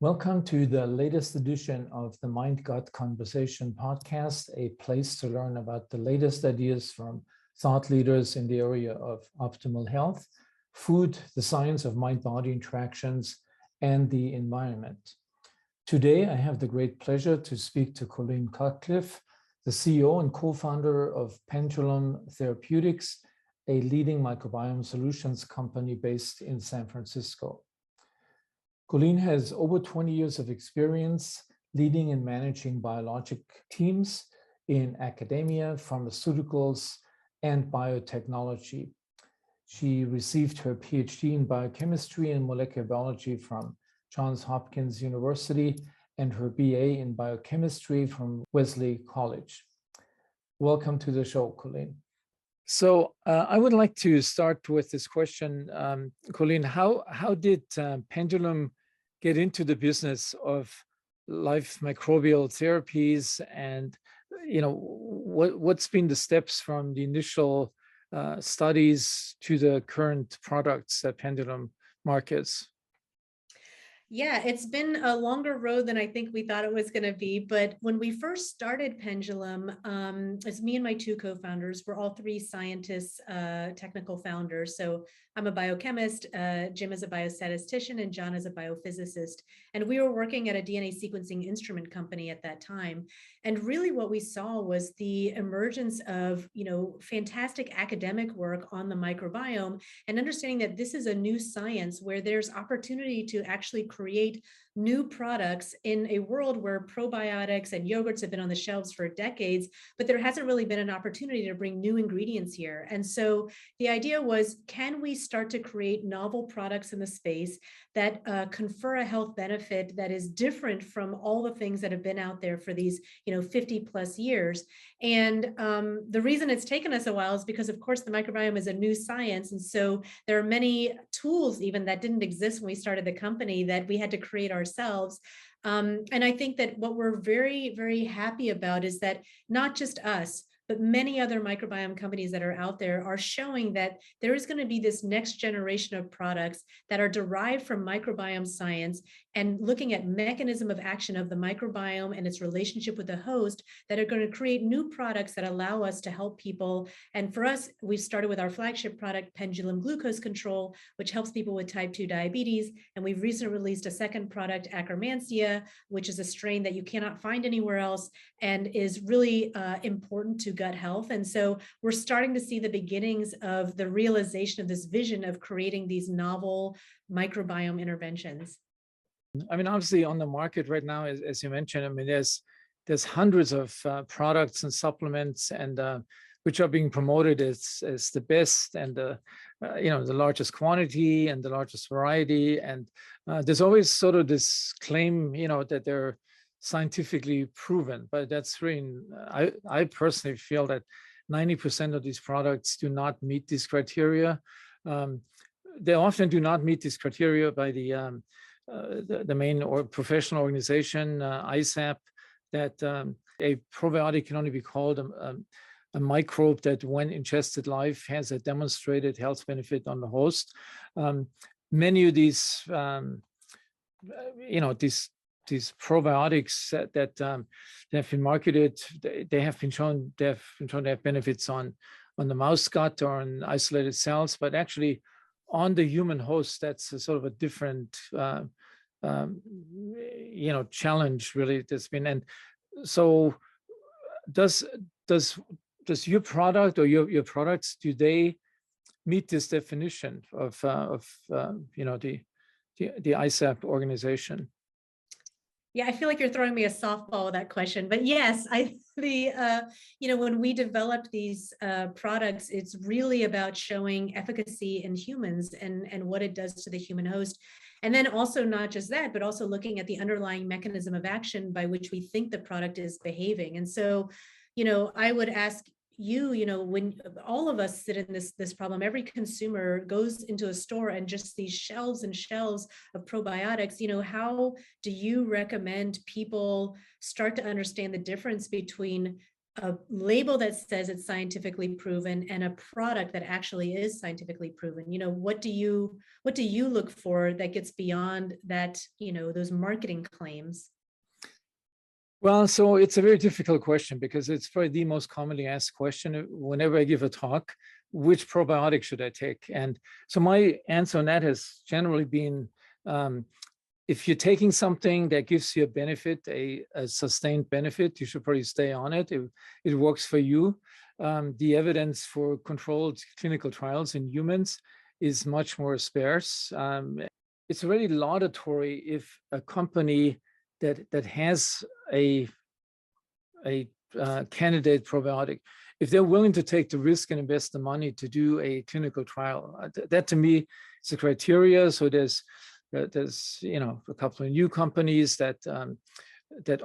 Welcome to the latest edition of the Mind-Gut Conversation podcast, a place to learn about the latest ideas from thought leaders in the area of optimal health, food, the science of mind-body interactions, and the environment. Today, I have the great pleasure to speak to Colleen Cutcliffe, the CEO and co-founder of Pendulum Therapeutics, a leading microbiome solutions company based in San Francisco. Colleen has over 20 years of experience leading and managing biologic teams in academia, pharmaceuticals, and biotechnology. She received her Ph.D. in Biochemistry and Molecular Biology from Johns Hopkins University and her BA in Biochemistry from Wellesley College. Welcome to the show, Colleen. So I would like to start with this question, Colleen. How did Pendulum get into the business of live microbial therapies, and what's been the steps from the initial studies to the current products that Pendulum markets? Yeah, it's been a longer road than I think we thought it was going to be. But when we first started Pendulum, it's me and my two co-founders. We're all three scientists, technical founders. So I'm a biochemist, Jim is a biostatistician, and John is a biophysicist. And we were working at a DNA sequencing instrument company at that time. And really what we saw was the emergence of, fantastic academic work on the microbiome and understanding that this is a new science where there's opportunity to actually create new products in a world where probiotics and yogurts have been on the shelves for decades, but there hasn't really been an opportunity to bring new ingredients here. And so the idea was, can we start to create novel products in the space that confer a health benefit that is different from all the things that have been out there for these 50 plus years? And the reason it's taken us a while is because, of course, the microbiome is a new science. And so there are many tools even that didn't exist when we started the company that we had to create ourselves. And I think that what we're very, very happy about is that not just us, but many other microbiome companies that are out there are showing that there is going to be this next generation of products that are derived from microbiome science and looking at mechanism of action of the microbiome and its relationship with the host that are going to create new products that allow us to help people. And for us, we've started with our flagship product, Pendulum Glucose Control, which helps people with type 2 diabetes. And we've recently released a second product, Akkermansia, which is a strain that you cannot find anywhere else and is really important to gut health. And so we're starting to see the beginnings of the realization of this vision of creating these novel microbiome interventions. I mean, obviously on the market right now, as you mentioned, I mean, there's hundreds of products and supplements and which are being promoted as the best and the largest quantity and the largest variety. And there's always sort of this claim, that they're scientifically proven, but that's really, I personally feel that 90% of these products do not meet these criteria. They often do not meet these criteria by the main or professional organization, ISAP, that a probiotic can only be called a microbe that, when ingested live, has a demonstrated health benefit on the host. Many of these, these probiotics that have been marketed, they have been shown to have benefits on the mouse gut or on isolated cells, but actually on the human host, that's a sort of a different challenge really that's been. And so does your product or your products, do they meet this definition of the ISAP organization? Yeah, I feel like you're throwing me a softball with that question, but yes, when we developed these products, it's really about showing efficacy in humans and what it does to the human host. And then also not just that, but also looking at the underlying mechanism of action by which we think the product is behaving. And so, I would ask when all of us sit in this problem, every consumer goes into a store and just these shelves and shelves of probiotics, how do you recommend people start to understand the difference between a label that says it's scientifically proven and a product that actually is scientifically proven? You know, what do you look for that gets beyond that, you know, those marketing claims? Well, so it's a very difficult question because it's probably the most commonly asked question whenever I give a talk: which probiotic should I take? And so my answer on that has generally been, if you're taking something that gives you a benefit, a sustained benefit, you should probably stay on it. It works for you. The evidence for controlled clinical trials in humans is much more sparse. It's really laudatory if a company that has a candidate probiotic, if they're willing to take the risk and invest the money to do a clinical trial. That to me is a criteria. So there's you know, a couple of new companies that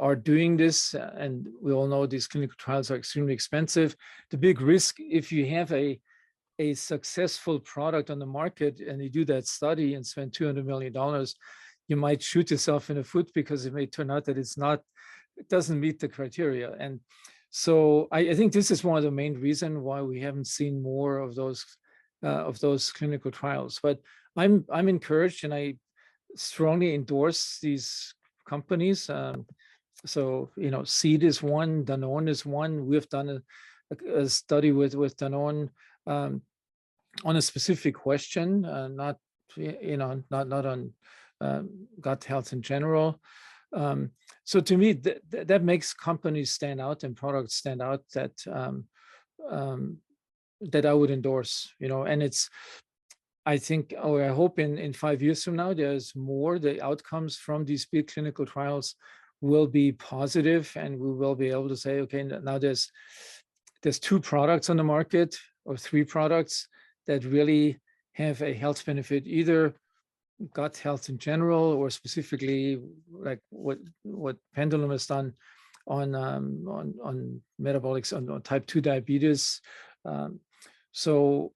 are doing this, and we all know these clinical trials are extremely expensive. The big risk, if you have a successful product on the market and you do that study and spend $200 million, you might shoot yourself in the foot because it may turn out that it doesn't meet the criteria. And so I think this is one of the main reasons why we haven't seen more of those clinical trials. But I'm encouraged, and I strongly endorse these companies. So, you know, Seed is one, Danone is one. We've done a study with Danone on a specific question, not on gut health in general. So to me, that makes companies stand out and products stand out that I would endorse, you know. And it's, I think, or I hope in 5 years from now, there's more, the outcomes from these big clinical trials will be positive, and we will be able to say, okay, now there's 2 products on the market or 3 products that really have a health benefit, either gut health in general or specifically like what Pendulum has done on metabolics, on type 2 diabetes. So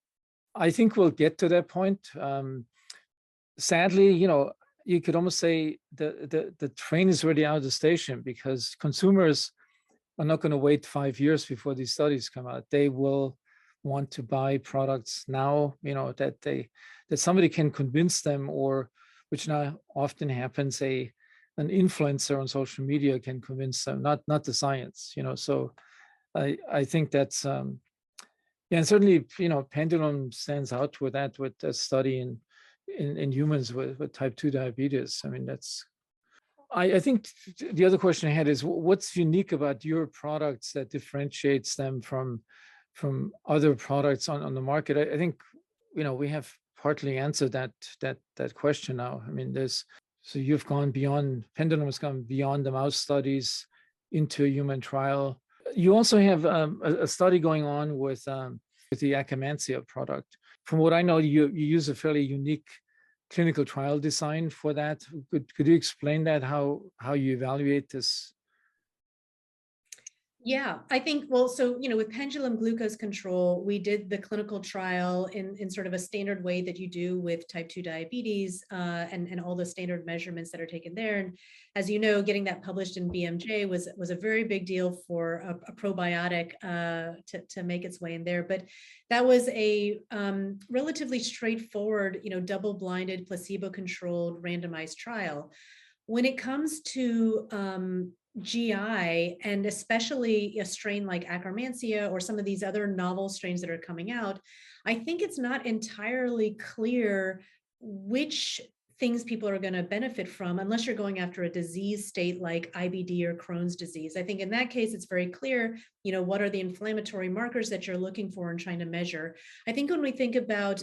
I think we'll get to that point. Sadly, you know, you could almost say the train is already out of the station, because consumers are not going to wait 5 years before these studies come out. They will want to buy products now, you know, that somebody can convince them, or, which now often happens, an influencer on social media can convince them, not the science, you know. So I think that's yeah, and certainly, you know, Pendulum stands out with that, with a study in humans with type 2 diabetes. I mean, that's, I think the other question I had is, what's unique about your products that differentiates them from other products on the market? I think, you know, we have partly answered that question now. I mean, so you've gone beyond, Pendulum has gone beyond the mouse studies into a human trial. You also have a study going on with the Akkermansia product. From what I know, you use a fairly unique clinical trial design for that. Could you explain that, how you evaluate this? Yeah, I think, well, so, you know, with Pendulum Glucose Control, we did the clinical trial in sort of a standard way that you do with type 2 diabetes, and all the standard measurements that are taken there. And as you know, getting that published in BMJ was a very big deal for a probiotic to make its way in there. But that was a relatively straightforward, you know, double-blinded, placebo-controlled, randomized trial. When it comes to GI, and especially a strain like Akkermansia or some of these other novel strains that are coming out, I think it's not entirely clear which things people are going to benefit from, unless you're going after a disease state like IBD or Crohn's disease. I think in that case, it's very clear, you know, what are the inflammatory markers that you're looking for and trying to measure. I think when we think about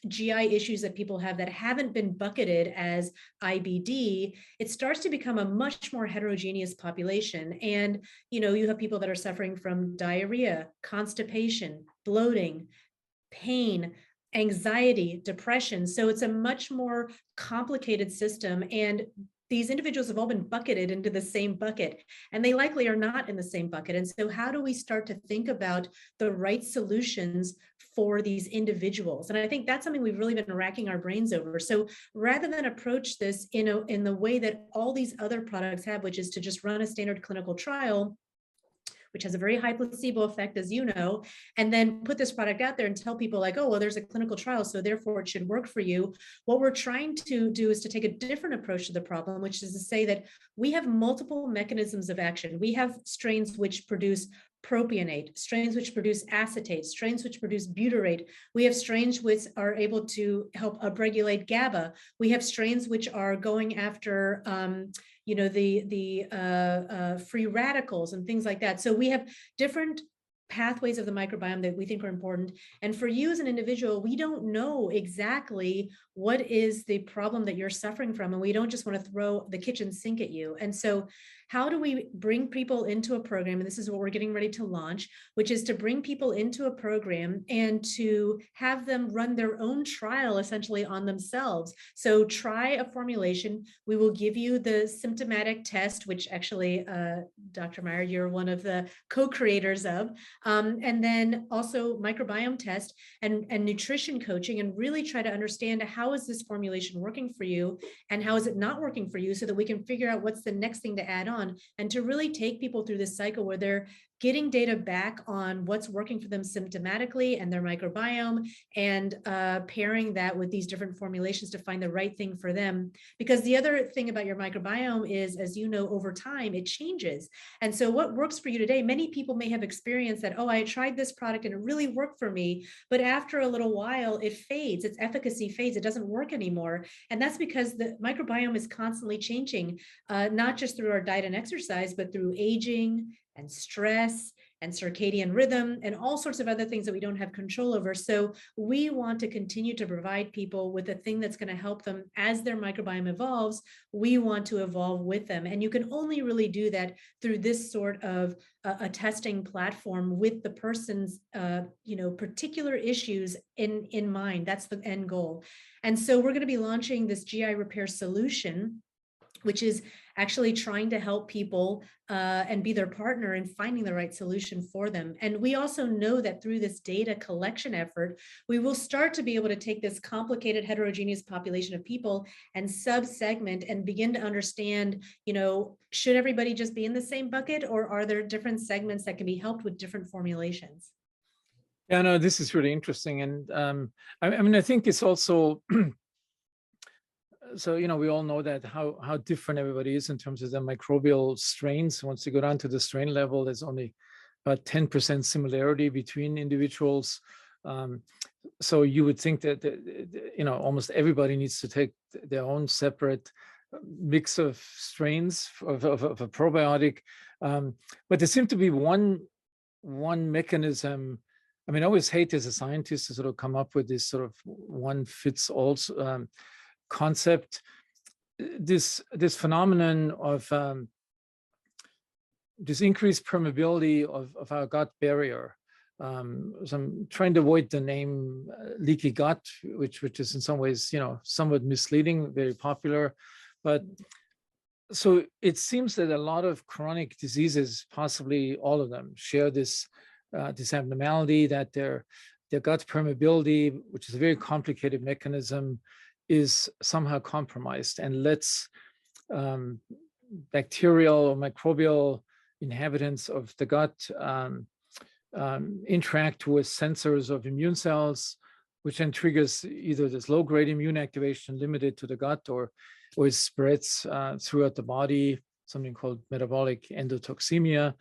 GI issues that people have that haven't been bucketed as IBD, it starts to become a much more heterogeneous population. And, you know, you have people that are suffering from diarrhea, constipation, bloating, pain, anxiety, depression. So it's a much more complicated system. And these individuals have all been bucketed into the same bucket, and they likely are not in the same bucket. And so how do we start to think about the right solutions for these individuals? And I think that's something we've really been racking our brains over. So rather than approach this, you know, in the way that all these other products have, which is to just run a standard clinical trial, which has a very high placebo effect, as you know, and then put this product out there and tell people like, oh, well, there's a clinical trial, so therefore it should work for you. What we're trying to do is to take a different approach to the problem, which is to say that we have multiple mechanisms of action. We have strains which produce propionate, strains which produce acetate, strains which produce butyrate. We have strains which are able to help upregulate GABA. We have strains which are going after, the free radicals and things like that. So we have different pathways of the microbiome that we think are important. And for you as an individual, we don't know exactly what is the problem that you're suffering from. And we don't just want to throw the kitchen sink at you. And so how do we bring people into a program? And this is what we're getting ready to launch, which is to bring people into a program and to have them run their own trial essentially on themselves. So try a formulation. We will give you the symptomatic test, which actually, Dr. Meyer, you're one of the co-creators of, and then also microbiome test and nutrition coaching, and really try to understand how is this formulation working for you and how is it not working for you, so that we can figure out what's the next thing to add on, and to really take people through this cycle where they're getting data back on what's working for them symptomatically and their microbiome, and pairing that with these different formulations to find the right thing for them. Because the other thing about your microbiome is, as you know, over time, it changes. And so what works for you today, many people may have experienced that, oh, I tried this product and it really worked for me, but after a little while, it fades, its efficacy fades, it doesn't work anymore. And that's because the microbiome is constantly changing, not just through our diet and exercise, but through aging and stress and circadian rhythm and all sorts of other things that we don't have control over. So we want to continue to provide people with a thing that's going to help them as their microbiome evolves. We want to evolve with them. And you can only really do that through this sort of a testing platform with the person's particular issues in mind. That's the end goal. And so we're going to be launching this GI repair solution, which is actually trying to help people and be their partner in finding the right solution for them. And we also know that through this data collection effort, we will start to be able to take this complicated heterogeneous population of people and sub-segment and begin to understand, should everybody just be in the same bucket, or are there different segments that can be helped with different formulations? Yeah, no, this is really interesting. And I think it's also so, we all know that how different everybody is in terms of the microbial strains. Once you go down to the strain level, there's only about 10% similarity between individuals. So you would think that, almost everybody needs to take their own separate mix of strains of a probiotic. But there seemed to be one mechanism. I mean, I always hate as a scientist to sort of come up with this sort of one fits all concept. This phenomenon of this increased permeability of our gut barrier. So I'm trying to avoid the name leaky gut, which is in some ways, somewhat misleading, very popular. But so it seems that a lot of chronic diseases, possibly all of them, share this abnormality, that their gut permeability, which is a very complicated mechanism, is somehow compromised and lets bacterial or microbial inhabitants of the gut interact with sensors of immune cells, which then triggers either this low-grade immune activation limited to the gut, or it spreads throughout the body, something called metabolic endotoxemia.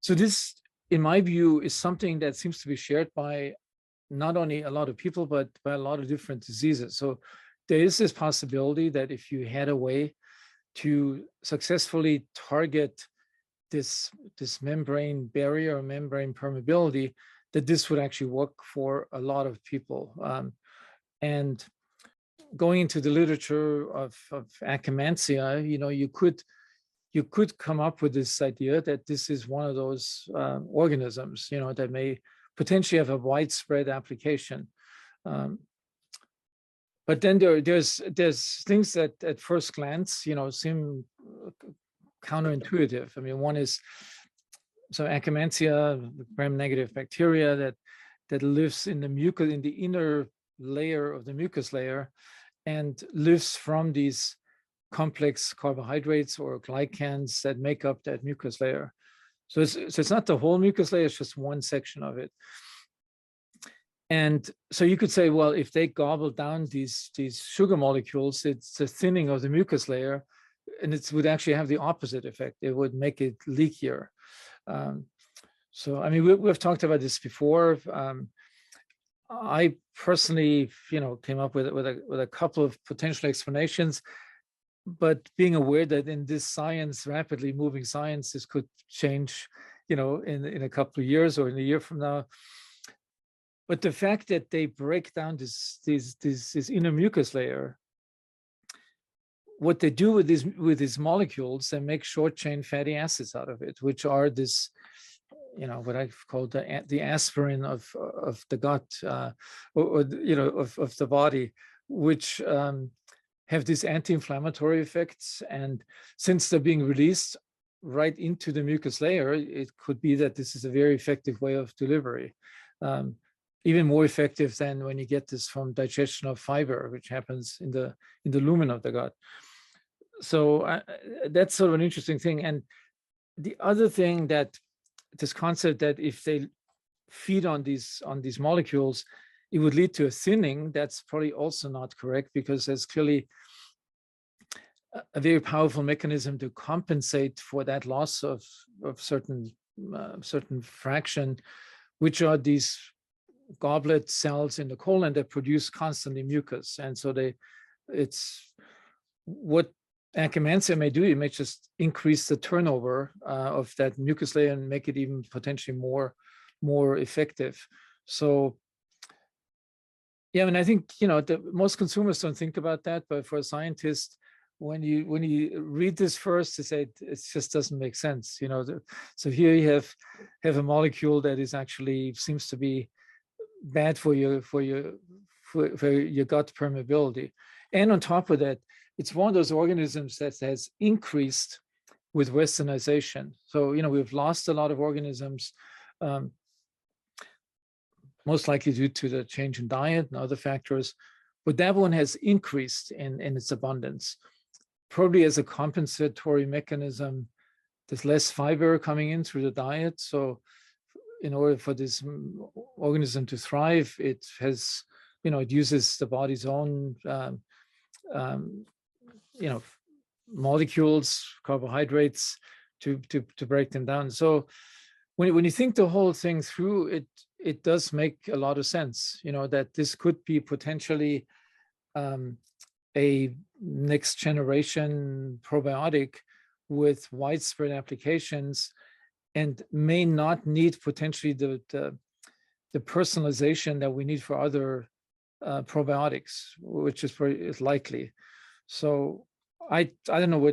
So this, in my view, is something that seems to be shared by not only a lot of people, but by a lot of different diseases. So there is this possibility that if you had a way to successfully target this membrane barrier or membrane permeability, that this would actually work for a lot of people. And going into the literature of Akkermansia, you could come up with this idea that this is one of those organisms, that may potentially have a widespread application. But then there's things that at first glance, seem counterintuitive. I mean, one is, so Akkermansia, gram-negative bacteria that lives in the inner layer of the mucus layer, and lives from these complex carbohydrates or glycans that make up that mucus layer. So it's not the whole mucus layer, it's just one section of it. And so you could say, well, if they gobble down these sugar molecules, it's a thinning of the mucus layer, and it would actually have the opposite effect. It would make it leakier. So, I mean, we've talked about this before. I personally, came up with a couple of potential explanations, but being aware that in this science, rapidly moving science, this could change, in a couple of years or in a year from now. But the fact that they break down this inner mucus layer, what they do with these molecules, they make short chain fatty acids out of it, which are this, what I've called the aspirin of the gut, or of the body, which have these anti-inflammatory effects. And since they're being released right into the mucus layer, it could be that this is a very effective way of delivery. Even more effective than when you get this from digestion of fiber, which happens in the lumen of the gut. So that's sort of an interesting thing. And the other thing, that this concept that if they feed on these molecules, it would lead to a thinning, that's probably also not correct, because there's clearly a very powerful mechanism to compensate for that loss of certain fraction, which are these goblet cells in the colon that produce constantly mucus. And so it's what Akkermansia may do, it may just increase the turnover of that mucus layer and make it even potentially more effective. So yeah, I mean, I think, most consumers don't think about that, but for a scientist, when you read this first, they say it just doesn't make sense. So here you have a molecule that is actually seems to be bad for your gut permeability. And on top of that, it's one of those organisms that has increased with westernization. So, we've lost a lot of organisms, most likely due to the change in diet and other factors, but that one has increased in its abundance, probably as a compensatory mechanism. There's less fiber coming in through the diet. So in order for this organism to thrive, it has, it uses the body's own, molecules, carbohydrates to break them down. So when you think the whole thing through, it does make a lot of sense, that this could be potentially a next generation probiotic with widespread applications, and may not need potentially the personalization that we need for other probiotics, which is likely. So I don't know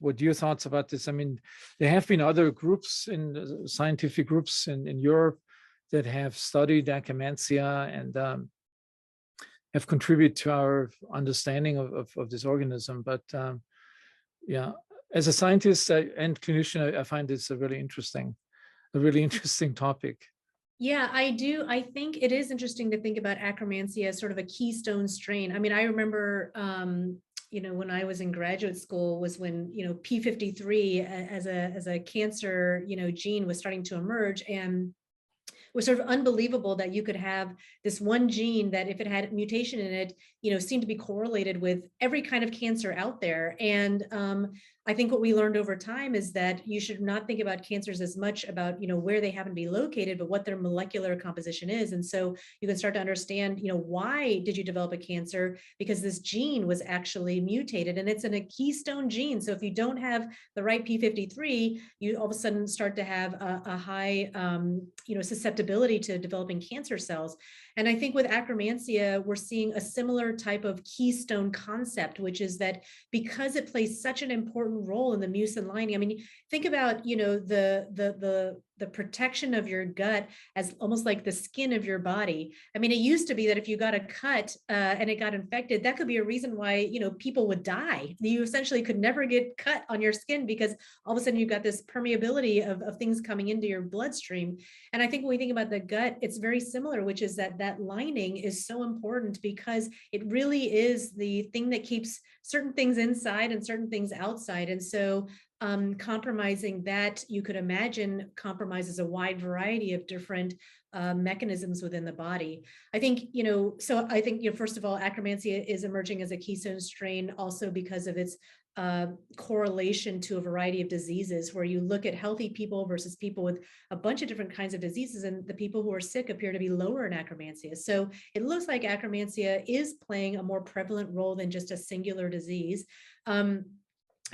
what your thoughts about this. I mean, there have been other groups, scientific groups in Europe, that have studied Akkermansia and have contributed to our understanding of this organism. But yeah, as a scientist and clinician, I find this a really interesting topic. Yeah, I do. I think it is interesting to think about Akkermansia as sort of a keystone strain. I mean, I remember, when I was in graduate school was when, P53 as a cancer, gene was starting to emerge, and it was sort of unbelievable that you could have this one gene that, if it had mutation in it, seemed to be correlated with every kind of cancer out there. And I think what we learned over time is that you should not think about cancers as much about, where they happen to be located, but what their molecular composition is. And so you can start to understand, why did you develop a cancer? Because this gene was actually mutated, and it's in a keystone gene. So if you don't have the right P53, you all of a sudden start to have a high, susceptibility to developing cancer cells. And I think with Akkermansia, we're seeing a similar type of keystone concept, which is that because it plays such an important role in the mucin lining. I mean, think about, the protection of your gut as almost like the skin of your body. I mean, it used to be that if you got a cut and it got infected, that could be a reason why, people would die. You essentially could never get cut on your skin because all of a sudden you've got this permeability of things coming into your bloodstream. And I think when we think about the gut, it's very similar, which is that lining is so important because it really is the thing that keeps certain things inside and certain things outside. And so compromising that, you could imagine, compromises a wide variety of different mechanisms within the body. I think, so I think, first of all, Akkermansia is emerging as a keystone strain also because of its correlation to a variety of diseases, where you look at healthy people versus people with a bunch of different kinds of diseases, and the people who are sick appear to be lower in Akkermansia. So it looks like Akkermansia is playing a more prevalent role than just a singular disease.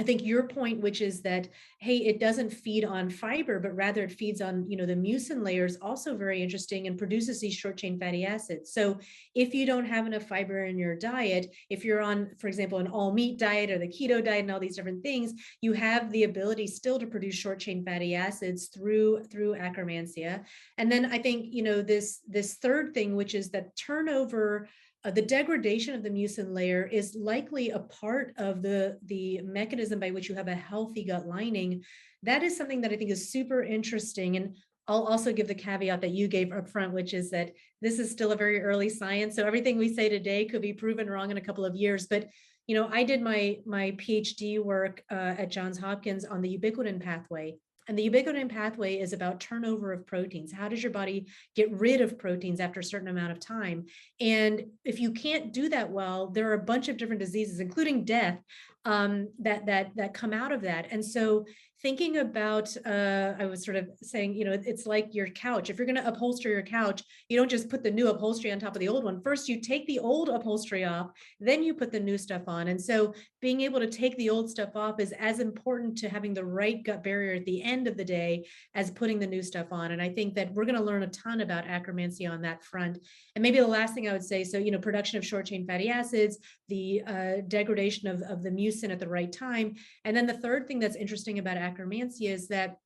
I think your point, which is that, hey, it doesn't feed on fiber, but rather it feeds on, the mucin layer, is also very interesting and produces these short chain fatty acids. So if you don't have enough fiber in your diet, if you're on, for example, an all meat diet or the keto diet and all these different things, you have the ability still to produce short chain fatty acids through Akkermansia. And then I think, this third thing, which is that turnover, the degradation of the mucin layer is likely a part of the mechanism by which you have a healthy gut lining. That is something that I think is super interesting. And I'll also give the caveat that you gave up front, which is that this is still a very early science. So everything we say today could be proven wrong in a couple of years. But, I did my PhD work at Johns Hopkins on the ubiquitin pathway. And the ubiquitin pathway is about turnover of proteins. How does your body get rid of proteins after a certain amount of time? And if you can't do that well, there are a bunch of different diseases, including death, that come out of that. And so thinking about, I was sort of saying, it's like your couch. If you're going to upholster your couch, you don't just put the new upholstery on top of the old one. First, you take the old upholstery off, then you put the new stuff on. And so being able to take the old stuff off is as important to having the right gut barrier at the end of the day as putting the new stuff on. And I think that we're going to learn a ton about Akkermansia on that front. And maybe the last thing I would say, so, production of short chain fatty acids, the degradation of the mucin at the right time. And then the third thing that's interesting about Akkermansia is that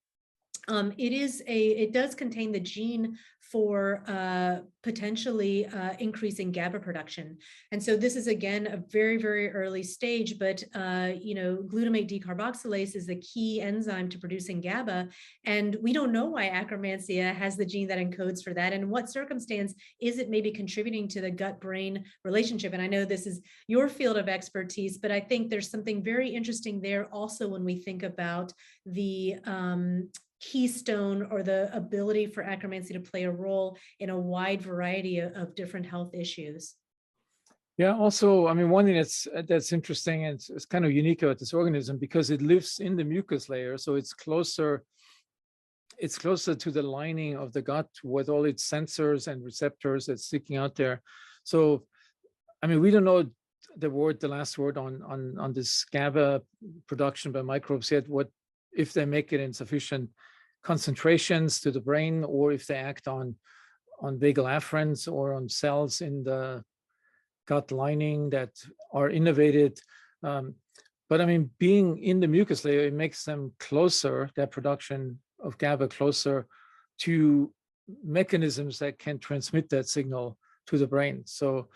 it does contain the gene for potentially increasing GABA production. And so this is, again, a very, very early stage, but, glutamate decarboxylase is the key enzyme to producing GABA. And we don't know why Akkermansia has the gene that encodes for that. And in what circumstance is it maybe contributing to the gut-brain relationship? And I know this is your field of expertise, but I think there's something very interesting there also when we think about the keystone or the ability for Akkermansia to play a role in a wide variety of different health issues. Yeah, also, I mean, one thing that's interesting, and it's kind of unique about this organism because it lives in the mucus layer, so it's closer to the lining of the gut with all its sensors and receptors that's sticking out there. So, I mean, we don't know the last word on this GABA production by microbes yet, what if they make it in sufficient concentrations to the brain, or if they act on vagal afferents or on cells in the gut lining that are innervated. But I mean, being in the mucus layer, it makes them closer, that production of GABA closer to mechanisms that can transmit that signal to the brain. So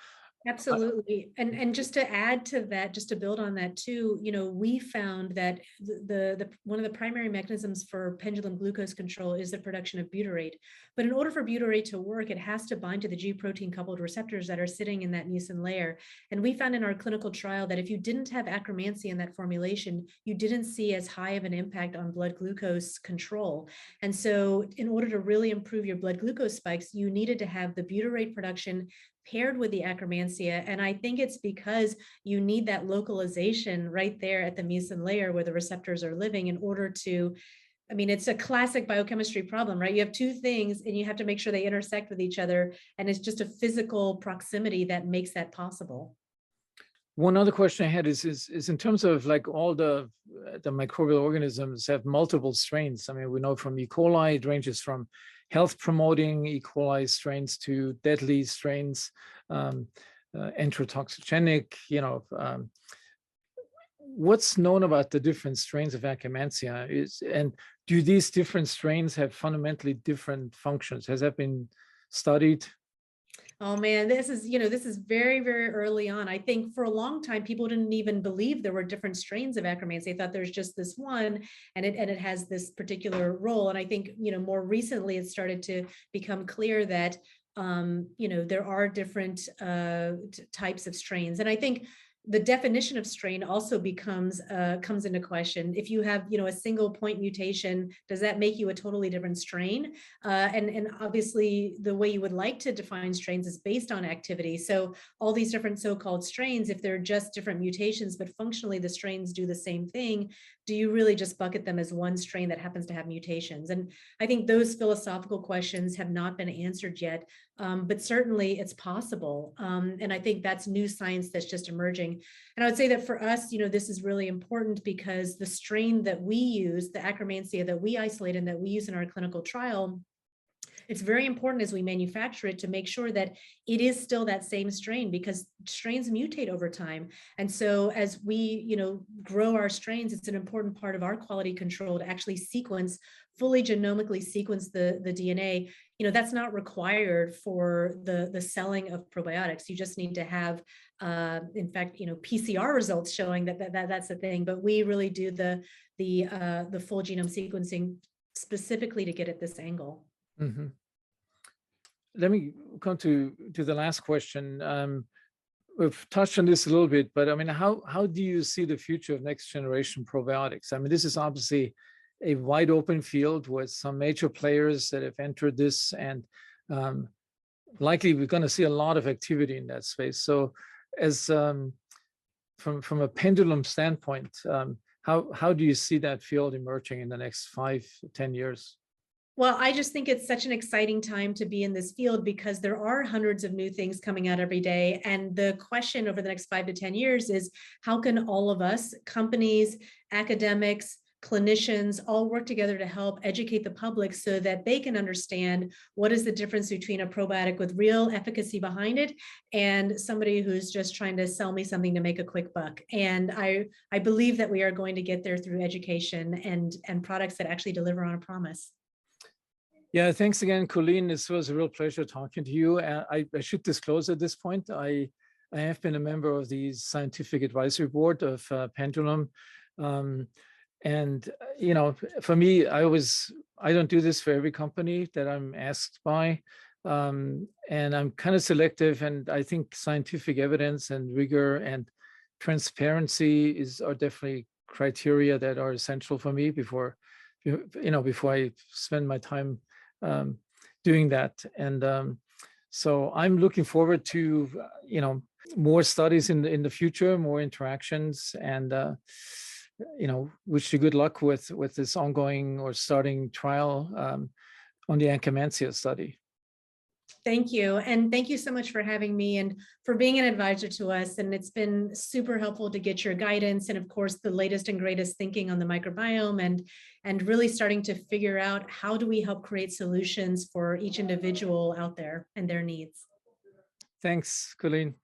absolutely. And just to add to that, just to build on that too, we found that the one of the primary mechanisms for pendulum glucose control is the production of butyrate. But in order for butyrate to work, it has to bind to the G protein coupled receptors that are sitting in that mucin layer. And we found in our clinical trial that if you didn't have Akkermansia in that formulation, you didn't see as high of an impact on blood glucose control. And so in order to really improve your blood glucose spikes, you needed to have the butyrate production paired with the Akkermansia. And I think it's because you need that localization right there at the mucin layer where the receptors are living in order to, I mean, it's a classic biochemistry problem, right? You have two things and you have to make sure they intersect with each other. And it's just a physical proximity that makes that possible. One other question I had is in terms of like all the microbial organisms have multiple strains. I mean, we know from E. coli, it ranges from health promoting E. coli strains to deadly strains, enterotoxigenic, what's known about the different strains of Akkermansia and do these different strains have fundamentally different functions? Has that been studied? Oh man, this is very, very early on. I think for a long time, people didn't even believe there were different strains of Akkermansia. They thought there's just this one and it has this particular role. And I think, more recently it started to become clear that, there are different types of strains. And I think, the definition of strain also comes into question. If you have, a single point mutation, does that make you a totally different strain? And obviously, the way you would like to define strains is based on activity. So all these different so-called strains, if they're just different mutations, but functionally the strains do the same thing, do you really just bucket them as one strain that happens to have mutations? And I think those philosophical questions have not been answered yet, but certainly it's possible. And I think that's new science that's just emerging. And I would say that for us, this is really important because the strain that we use, the Akkermansia that we isolate and that we use in our clinical trial, it's very important as we manufacture it to make sure that it is still that same strain, because strains mutate over time. And so as we, grow our strains, it's an important part of our quality control to actually fully genomically sequence the DNA. That's not required for the selling of probiotics. You just need to have, in fact, PCR results showing that's the thing. But we really do the full genome sequencing specifically to get at this angle. Mm-hmm. Let me come to the last question. We've touched on this a little bit, but I mean, how do you see the future of next generation probiotics? I mean, this is obviously a wide open field with some major players that have entered this, and likely we're going to see a lot of activity in that space. So, as from a pendulum standpoint, how do you see that field emerging in the next 5 to 10 years? Well, I just think it's such an exciting time to be in this field because there are hundreds of new things coming out every day. And the question over the next 5 to 10 years is, how can all of us, companies, academics, clinicians, all work together to help educate the public so that they can understand what is the difference between a probiotic with real efficacy behind it and somebody who's just trying to sell me something to make a quick buck. And I believe that we are going to get there through education and products that actually deliver on a promise. Yeah, thanks again, Colleen. This was a real pleasure talking to you. I should disclose at this point, I have been a member of the scientific advisory board of Pendulum. And, for me, I don't do this for every company that I'm asked by. And I'm kind of selective. And I think scientific evidence and rigor and transparency are definitely criteria that are essential for me before I spend my time doing that. And so I'm looking forward to, more studies in the future, more interactions, and, wish you good luck with this ongoing or starting trial on the Akkermansia study. Thank you. And thank you so much for having me and for being an advisor to us. And it's been super helpful to get your guidance and, of course, the latest and greatest thinking on the microbiome and really starting to figure out how do we help create solutions for each individual out there and their needs. Thanks, Colleen.